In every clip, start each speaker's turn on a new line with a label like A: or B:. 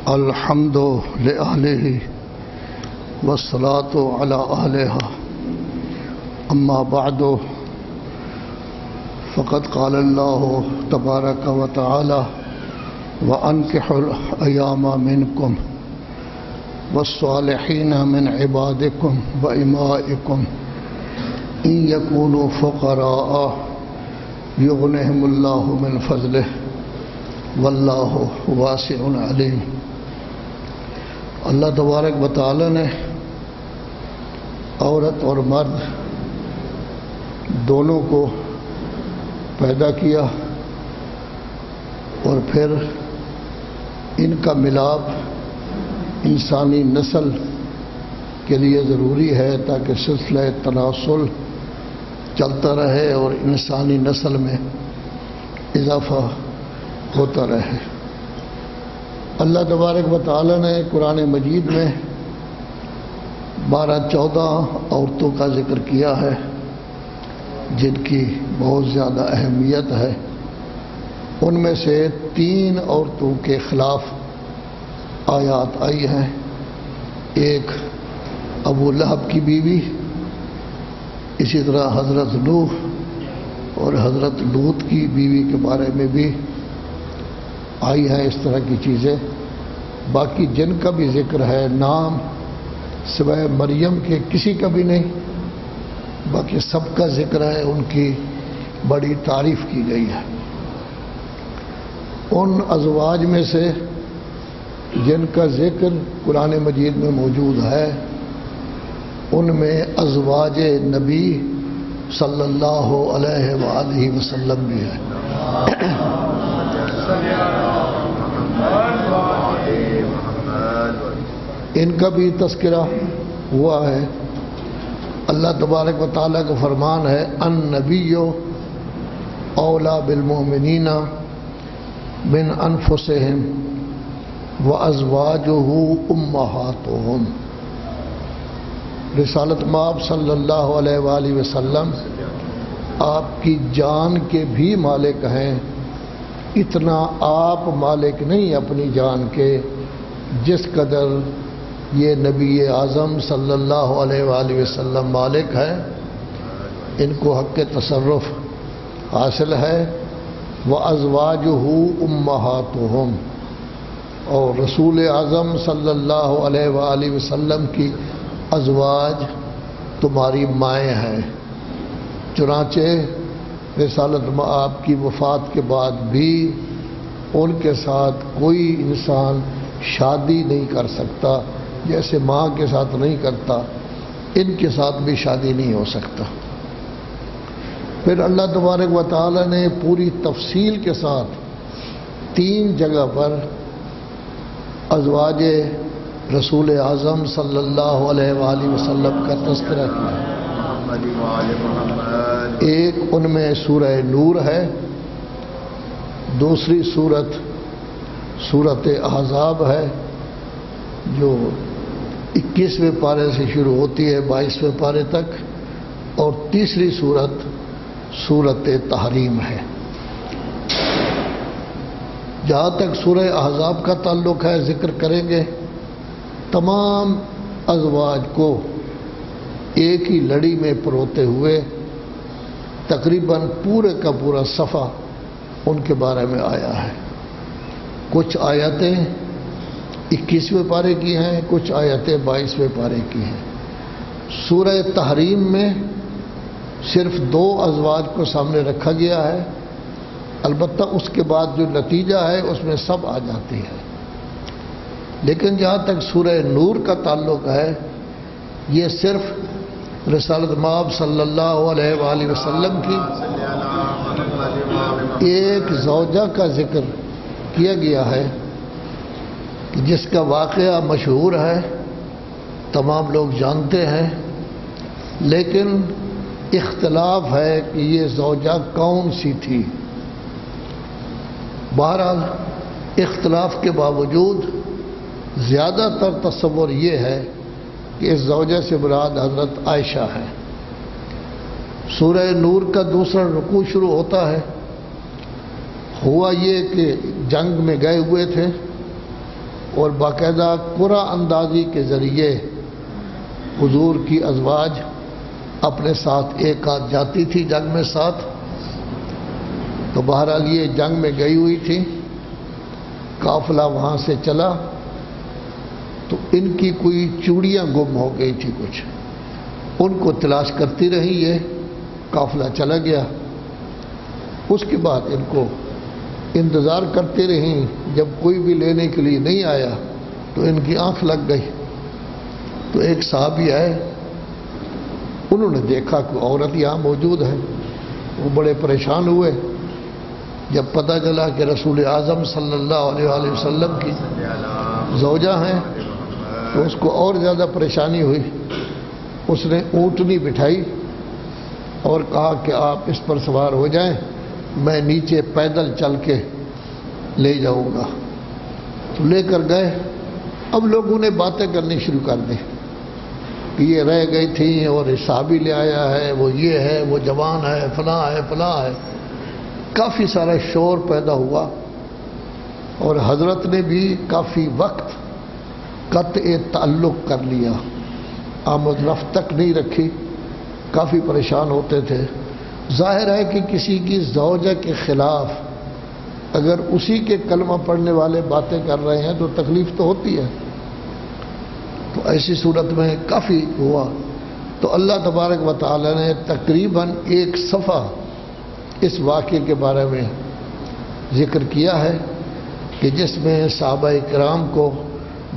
A: الحمد لأهله والصلاة على أهلها أما بعد فقد قال الله تبارك وتعالى وأنكحوا الأيام منكم والصالحين من عبادكم وإمائكم إن يكونوا فقراء يغنهم الله من فضله واللہ واسع علیم۔ اللہ تبارک و تعالی نے عورت اور مرد دونوں کو پیدا کیا اور پھر ان کا ملاپ انسانی نسل کے لیے ضروری ہے تاکہ سلسلہ تناسل چلتا رہے اور انسانی نسل میں اضافہ ہوتا رہے۔ اللہ تبارک و تعالی نے قرآن مجید میں 12-14 عورتوں کا ذکر کیا ہے جن کی بہت زیادہ اہمیت ہے۔ ان میں سے 3 عورتوں کے خلاف آیات آئی ہیں۔ ایک ابو لہب کی بیوی، اسی طرح حضرت نوح اور حضرت لوط کی بیوی کے بارے میں بھی آئی ہیں اس طرح کی چیزیں۔ باقی جن کا بھی ذکر ہے نام سوائے مریم کے کسی کا بھی نہیں، باقی سب کا ذکر ہے، ان کی بڑی تعریف کی گئی ہے۔ ان ازواج میں سے جن کا ذکر قرآن مجید میں موجود ہے ان میں ازواج نبی صلی اللہ علیہ وآلہ وسلم بھی ہے۔ ان کا بھی تذکرہ ہوا ہے۔ اللہ تبارک و تعالیٰ کا فرمان ہے النبی اولیٰ بالمؤمنین من انفسہم وازواجہ امہاتہم۔ رسالت مآب صلی اللہ علیہ وآلہ وسلم آپ کی جان کے بھی مالک ہیں، اتنا آپ مالک نہیں اپنی جان کے جس قدر یہ نبی اعظم صلی اللہ علیہ وآلہ وسلم مالک ہے۔ ان کو حق تصرف حاصل ہے۔ وَأَزْوَاجُهُ أُمَّهَاتُهُمْ، اور رسول اعظم صلی اللہ علیہ وآلہ وسلم کی ازواج تمہاری مائیں ہیں۔ چنانچہ رسالت مآب کی وفات کے بعد بھی ان کے ساتھ کوئی انسان شادی نہیں کر سکتا، جیسے ماں کے ساتھ نہیں کرتا ان کے ساتھ بھی شادی نہیں ہو سکتا۔ پھر اللہ تبارک و تعالی نے پوری تفصیل کے ساتھ 3 جگہ پر ازواج رسول اعظم صلی اللہ علیہ وآلہ وسلم کا تذکرہ کیا۔ ایک ان میں سورہ نور ہے، دوسری سورت احزاب ہے جو 21ویں پارے سے شروع ہوتی ہے 22ویں پارے تک، اور تیسری سورت تحریم ہے۔ جہاں تک سورہ احزاب کا تعلق ہے ذکر کریں گے تمام ازواج کو ایک ہی لڑی میں پروتے ہوئے تقریباً پورے کا پورا صفحہ ان کے بارے میں آیا ہے۔ کچھ آیتیں 21ویں پارے کی ہیں، کچھ آیتیں 22ویں پارے کی ہیں۔ سورہ تحریم میں صرف 2 ازواج کو سامنے رکھا گیا ہے، البتہ اس کے بعد جو نتیجہ ہے اس میں سب آ جاتی ہے۔ لیکن جہاں تک سورہ نور کا تعلق ہے یہ صرف رسالت مآب صلی اللہ علیہ وآلہ وسلم کی ایک زوجہ کا ذکر کیا گیا ہے جس کا واقعہ مشہور ہے، تمام لوگ جانتے ہیں، لیکن اختلاف ہے کہ یہ زوجہ کون سی تھی۔ بہرحال اختلاف کے باوجود زیادہ تر تصور یہ ہے کہ اس زوجہ سے مراد حضرت عائشہ ہے۔ سورہ نور کا دوسرا رکوع شروع ہوتا ہے۔ ہوا یہ کہ جنگ میں گئے ہوئے تھے اور باقاعدہ قرعہ اندازی کے ذریعے حضور کی ازواج اپنے ساتھ ایک آدھ جاتی تھی جنگ میں ساتھ. تو بہرحال یہ جنگ میں گئی ہوئی تھی، قافلہ وہاں سے چلا تو ان کی کوئی چوڑیاں گم ہو گئی تھی کچھ، ان کو تلاش کرتی رہی، یہ قافلہ چلا گیا. اس کے بعد ان کو انتظار کرتے رہیں، جب کوئی بھی لینے کے لیے نہیں آیا تو ان کی آنکھ لگ گئی. تو ایک صحابی آئے، انہوں نے دیکھا کہ عورت یہاں موجود ہے، وہ بڑے پریشان ہوئے. جب پتہ چلا کہ رسول اعظم صلی اللہ علیہ وآلہ وسلم کی زوجہ ہیں تو اس کو اور زیادہ پریشانی ہوئی. اس نے اونٹنی بٹھائی اور کہا کہ آپ اس پر سوار ہو جائیں، میں نیچے پیدل چل کے لے جاؤں گا. تو لے کر گئے. اب لوگوں نے باتیں کرنی شروع کر دی کہ یہ رہ گئی تھی اور صحابی لے آیا ہے، وہ یہ ہے، وہ جوان ہے، فلاں ہے فلاں ہے. کافی سارا شور پیدا ہوا اور حضرت نے بھی کافی وقت قطع تعلق کر لیا، آمد رفت تک نہیں رکھی. کافی پریشان ہوتے تھے. ظاہر ہے کہ کسی کی زوجہ کے خلاف اگر اسی کے کلمہ پڑھنے والے باتیں کر رہے ہیں تو تکلیف تو ہوتی ہے. تو ایسی صورت میں کافی ہوا. تو اللہ تبارک و تعالی نے تقریباً ایک صفحہ اس واقعے کے بارے میں ذکر کیا ہے کہ جس میں صحابہ کرام کو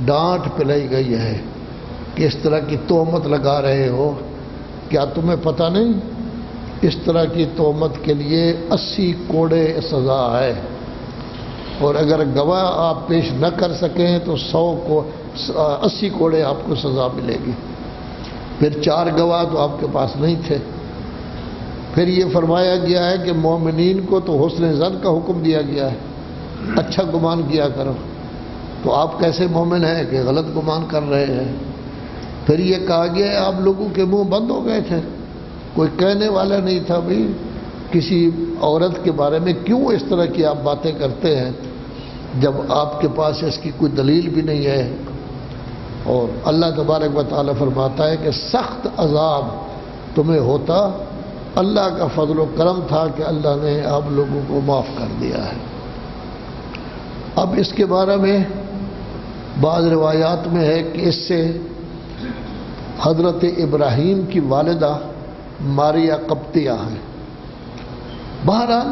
A: ڈانٹ پلائی گئی ہے کہ اس طرح کی تہمت لگا رہے ہو، کیا تمہیں پتہ نہیں اس طرح کی تہمت کے لیے 80 کوڑے سزا ہے، اور اگر گواہ آپ پیش نہ کر سکیں تو 80 کوڑے آپ کو سزا ملے گی. پھر 4 گواہ تو آپ کے پاس نہیں تھے. پھر یہ فرمایا گیا ہے کہ مومنین کو تو حسن ظن کا حکم دیا گیا ہے، اچھا گمان کیا کرو. تو آپ کیسے مومن ہیں کہ غلط گمان کر رہے ہیں؟ پھر یہ کہا گیا ہے آپ لوگوں کے منہ بند ہو گئے تھے، کوئی کہنے والا نہیں تھا بھائی کسی عورت کے بارے میں کیوں اس طرح کی آپ باتیں کرتے ہیں جب آپ کے پاس اس کی کوئی دلیل بھی نہیں ہے. اور اللہ تبارک و تعالی فرماتا ہے کہ سخت عذاب تمہیں ہوتا، اللہ کا فضل و کرم تھا کہ اللہ نے آپ لوگوں کو معاف کر دیا ہے. اب اس کے بارے میں بعض روایات میں ہے کہ اس سے حضرت ابراہیم کی والدہ ماریہ قبطیہ ہیں. بہرحال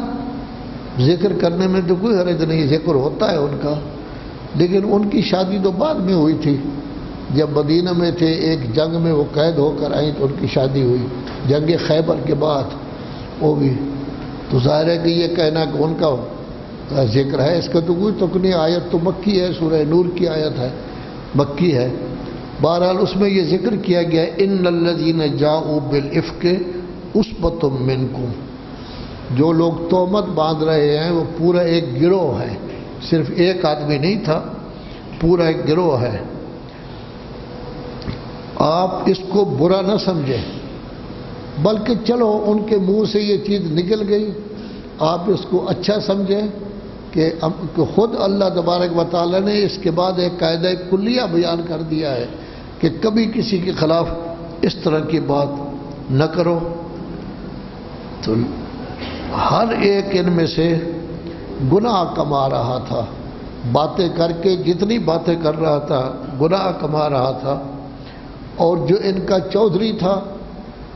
A: ذکر کرنے میں تو کوئی حرج نہیں، ذکر ہوتا ہے ان کا، لیکن ان کی شادی تو بعد میں ہوئی تھی. جب مدینہ میں تھے ایک جنگ میں وہ قید ہو کر آئیں تو ان کی شادی ہوئی، جنگ خیبر کے بعد وہ بھی. تو ظاہر ہے کہ یہ کہنا کہ ان کا ذکر ہے، اس کا تو کوئی تکنی. آیت تو مکی ہے، سورہ نور کی آیت ہے، مکی ہے. بہرحال اس میں یہ ذکر کیا گیا ہے ان الذین جاؤوا بالافک عصبۃ منکم. جو لوگ تہمت باندھ رہے ہیں وہ پورا ایک گروہ ہے، صرف ایک آدمی نہیں تھا، پورا ایک گروہ ہے. آپ اس کو برا نہ سمجھیں، بلکہ چلو ان کے منہ سے یہ چیز نکل گئی، آپ اس کو اچھا سمجھیں کہ خود اللہ تبارک و تعالی نے اس کے بعد ایک قاعدہ کلیہ بیان کر دیا ہے کہ کبھی کسی کے خلاف اس طرح کی بات نہ کرو. تو ہر ایک ان میں سے گناہ کما رہا تھا، باتیں کر کے جتنی باتیں کر رہا تھا گناہ کما رہا تھا. اور جو ان کا چودھری تھا،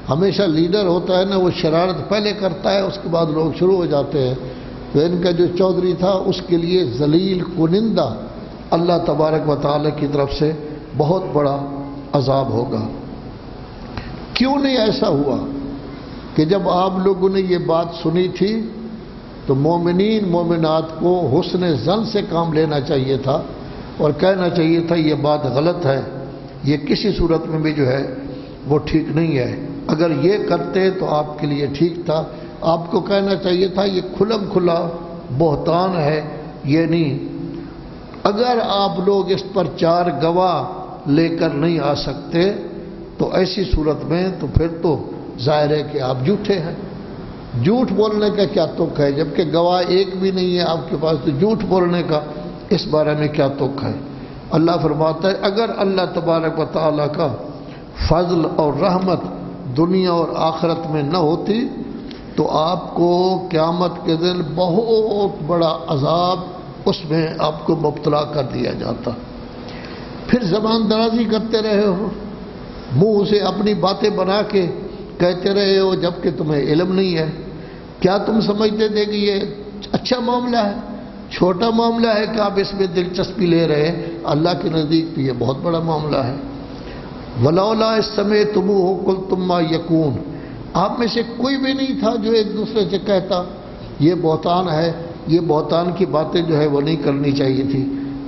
A: ہمیشہ لیڈر ہوتا ہے نا، وہ شرارت پہلے کرتا ہے اس کے بعد لوگ شروع ہو جاتے ہیں. تو ان کا جو چودھری تھا اس کے لیے ذلیل کنندہ اللہ تبارک و تعالی کی طرف سے بہت بڑا عذاب ہوگا. کیوں نہیں ایسا ہوا کہ جب آپ لوگوں نے یہ بات سنی تھی تو مومنین مومنات کو حسن ظن سے کام لینا چاہیے تھا اور کہنا چاہیے تھا یہ بات غلط ہے، یہ کسی صورت میں بھی جو ہے وہ ٹھیک نہیں ہے. اگر یہ کرتے تو آپ کے لیے ٹھیک تھا. آپ کو کہنا چاہیے تھا یہ کھلم کھلا بہتان ہے، یہ نہیں. اگر آپ لوگ اس پر 4 گواہ لے کر نہیں آ سکتے تو ایسی صورت میں تو پھر تو ظاہر ہے کہ آپ جھوٹے ہیں. جھوٹ بولنے کا کیا تک ہے؟ جبکہ گواہ ایک بھی نہیں ہے آپ کے پاس، تو جھوٹ بولنے کا اس بارے میں کیا تک ہے؟ اللہ فرماتا ہے اگر اللہ تبارک و تعالیٰ کا فضل اور رحمت دنیا اور آخرت میں نہ ہوتی تو آپ کو قیامت کے دن بہت بڑا عذاب اس میں آپ کو مبتلا کر دیا جاتا. پھر زبان درازی کرتے رہے ہو, منہ سے اپنی باتیں بنا کے کہتے رہے ہو جبکہ تمہیں علم نہیں ہے. کیا تم سمجھتے تھے کہ یہ اچھا معاملہ ہے, چھوٹا معاملہ ہے کہ آپ اس میں دلچسپی لے رہے ہیں؟ اللہ کے نزدیک بھی یہ بہت بڑا معاملہ ہے. ولولا سمعتموہ قلتم ما یکون, آپ میں سے کوئی بھی نہیں تھا جو ایک دوسرے سے کہتا یہ بہتان ہے, یہ بہتان کی باتیں جو ہے وہ نہیں کرنی چاہیے تھی.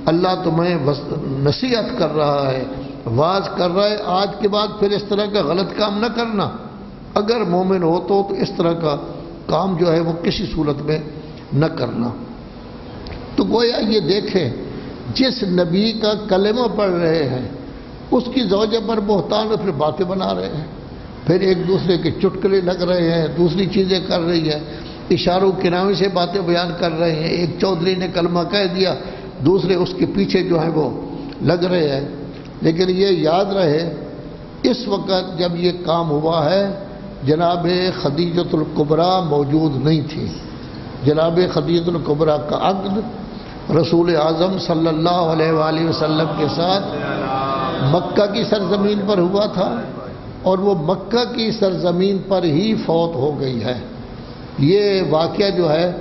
A: اللہ تمہیں نصیحت کر رہا ہے, واعظ کر رہا ہے, آج کے بعد پھر اس طرح کا غلط کام نہ کرنا. اگر مومن ہو تو اس طرح کا کام جو ہے وہ کسی صورت میں نہ کرنا. تو گویا یہ دیکھیں جس نبی کا کلمہ پڑھ رہے ہیں اس کی زوجہ پر بہتان اور پھر باتیں بنا رہے ہیں, پھر ایک دوسرے کے چٹکلے لگ رہے ہیں, دوسری چیزیں کر رہی ہے, اشاروں کناوی سے باتیں بیان کر رہے ہیں. ایک چودھری نے کلمہ کہہ دیا, دوسرے اس کے پیچھے جو ہیں وہ لگ رہے ہیں. لیکن یہ یاد رہے اس وقت جب یہ کام ہوا ہے جناب خدیجۃ الکبریٰ موجود نہیں تھی. جناب خدیجۃ الکبریٰ کا عقد رسول اعظم صلی اللہ علیہ وآلہ وسلم کے ساتھ مکہ کی سرزمین پر ہوا تھا, اور وہ مکہ کی سرزمین پر ہی فوت ہو گئی ہے. یہ واقعہ جو ہے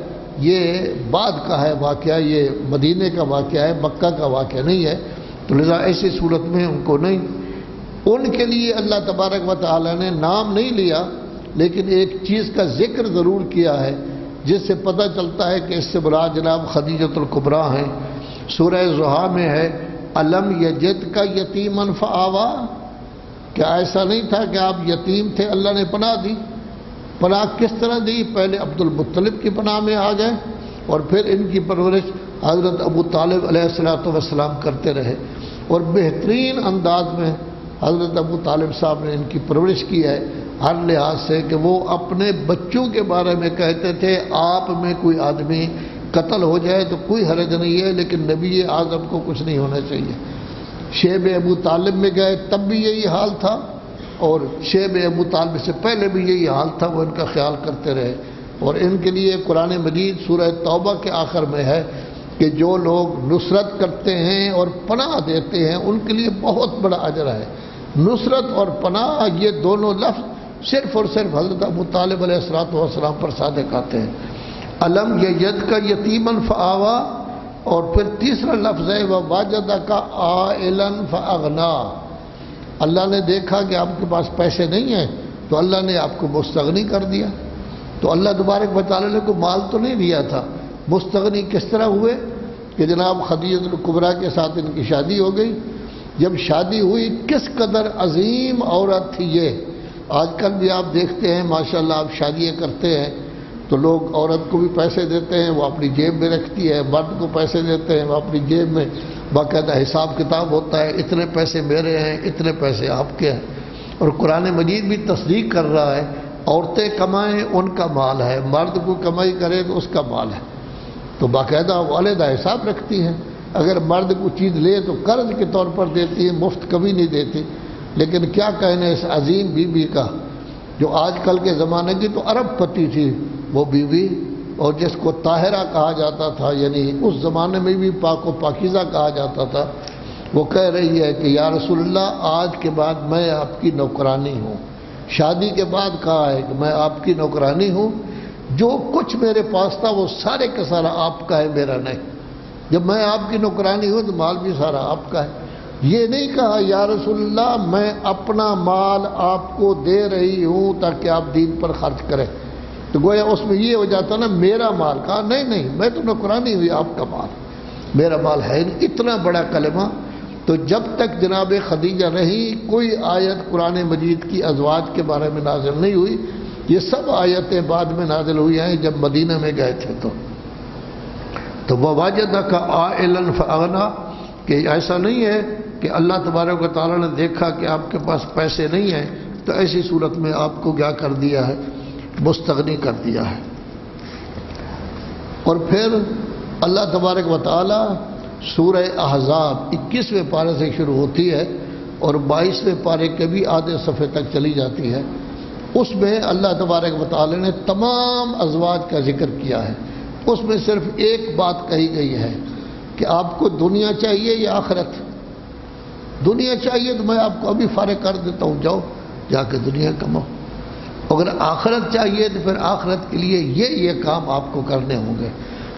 A: یہ بعد کا ہے واقعہ, یہ مدینے کا واقعہ ہے, مکہ کا واقعہ نہیں ہے. تو لذا ایسی صورت میں ان کو نہیں, ان کے لیے اللہ تبارک و تعالی نے نام نہیں لیا, لیکن ایک چیز کا ذکر ضرور کیا ہے جس سے پتہ چلتا ہے کہ اس سے مراد جناب خدیجۃ الکبریٰ ہیں. سورہ زحا میں ہے الم یجدک یتیما فآویٰ, کیا ایسا نہیں تھا کہ آپ یتیم تھے اللہ نے پناہ دی. پناہ کس طرح دی؟ پہلے عبد المطلب کی پناہ میں آ گئے اور پھر ان کی پرورش حضرت ابو طالب علیہ السلام کرتے رہے, اور بہترین انداز میں حضرت ابو طالب صاحب نے ان کی پرورش کی ہے ہر لحاظ سے کہ وہ اپنے بچوں کے بارے میں کہتے تھے آپ میں کوئی آدمی قتل ہو جائے تو کوئی حرج نہیں ہے, لیکن نبی اعظم کو کچھ نہیں ہونا چاہیے. شیب ابو طالب میں گئے تب بھی یہی حال تھا, اور شیب ابو طالب سے پہلے بھی یہی حال تھا, وہ ان کا خیال کرتے رہے. اور ان کے لیے قرآن مجید سورہ توبہ کے آخر میں ہے کہ جو لوگ نصرت کرتے ہیں اور پناہ دیتے ہیں ان کے لیے بہت بڑا اجر ہے. نصرت اور پناہ یہ دونوں لفظ صرف اور صرف حضرت ابو طالب علیہ السلام پر صادق آتے ہیں. الم یجدک یتیما فآویٰ, اور پھر تیسرا لفظ ہے ووجدک عائلا فاغنی, اللہ نے دیکھا کہ آپ کے پاس پیسے نہیں ہیں تو اللہ نے آپ کو مستغنی کر دیا. تو اللہ تبارک و تعالی نے کو مال تو نہیں دیا تھا, مستغنی کس طرح ہوئے کہ جناب خدیجۃ الکبریٰ کے ساتھ ان کی شادی ہو گئی. جب شادی ہوئی کس قدر عظیم عورت تھی یہ. آج کل بھی آپ دیکھتے ہیں ماشاءاللہ آپ شادیاں کرتے ہیں تو لوگ عورت کو بھی پیسے دیتے ہیں, وہ اپنی جیب میں رکھتی ہے, مرد کو پیسے دیتے ہیں وہ اپنی جیب میں, باقاعدہ حساب کتاب ہوتا ہے, اتنے پیسے میرے ہیں اتنے پیسے آپ کے ہیں. اور قرآن مجید بھی تصدیق کر رہا ہے عورتیں کمائیں ان کا مال ہے, مرد کو کمائی کرے تو اس کا مال ہے. تو باقاعدہ وہ علیحدہ حساب رکھتی ہیں. اگر مرد کو چیز لے تو قرض کے طور پر دیتی ہے, مفت کبھی نہیں دیتی. لیکن کیا کہنے اس عظیم بیوی کا جو آج کل کے زمانے کی تو ارب پتی تھی وہ بیوی, اور جس کو طاہرہ کہا جاتا تھا, یعنی اس زمانے میں بھی پاک و پاکیزہ کہا جاتا تھا. وہ کہہ رہی ہے کہ یا رسول اللہ آج کے بعد میں آپ کی نوکرانی ہوں. شادی کے بعد کہا ہے کہ میں آپ کی نوکرانی ہوں, جو کچھ میرے پاس تھا وہ سارے کا سارا آپ کا ہے, میرا نہیں. جب میں آپ کی نوکرانی ہوں تو مال بھی سارا آپ کا ہے. یہ نہیں کہا یا رسول اللہ میں اپنا مال آپ کو دے رہی ہوں تاکہ آپ دین پر خرچ کریں. تو گویا اس میں یہ ہو جاتا نا میرا مال. کہا نہیں میں تو نوکرانی ہوئی, آپ کا مال, میرا مال ہے. اتنا بڑا کلمہ. تو جب تک جناب خدیجہ رہی کوئی آیت قرآن مجید کی ازواج کے بارے میں نازل نہیں ہوئی. یہ سب آیتیں بعد میں نازل ہوئی ہیں جب مدینہ میں گئے تھے. تو ووجدک عائلا فاغنی, کہ ایسا نہیں ہے کہ اللہ تبارک و تعالیٰ نے دیکھا کہ آپ کے پاس پیسے نہیں ہیں تو ایسی صورت میں آپ کو کیا کر دیا ہے, مستغنی کر دیا ہے. اور پھر اللہ تبارک و تعالیٰ سورہ احزاب 21ویں پارے سے شروع ہوتی ہے اور 22ویں پارے کے بھی آدھے صفحے تک چلی جاتی ہے. اس میں اللہ تبارک و تعالی نے تمام ازواج کا ذکر کیا ہے. اس میں صرف ایک بات کہی گئی ہے کہ آپ کو دنیا چاہیے یا آخرت. دنیا چاہیے تو میں آپ کو ابھی فارغ کر دیتا ہوں، جاؤ جا کے دنیا کماؤ. اگر آخرت چاہیے تو پھر آخرت کے لیے یہ کام آپ کو کرنے ہوں گے.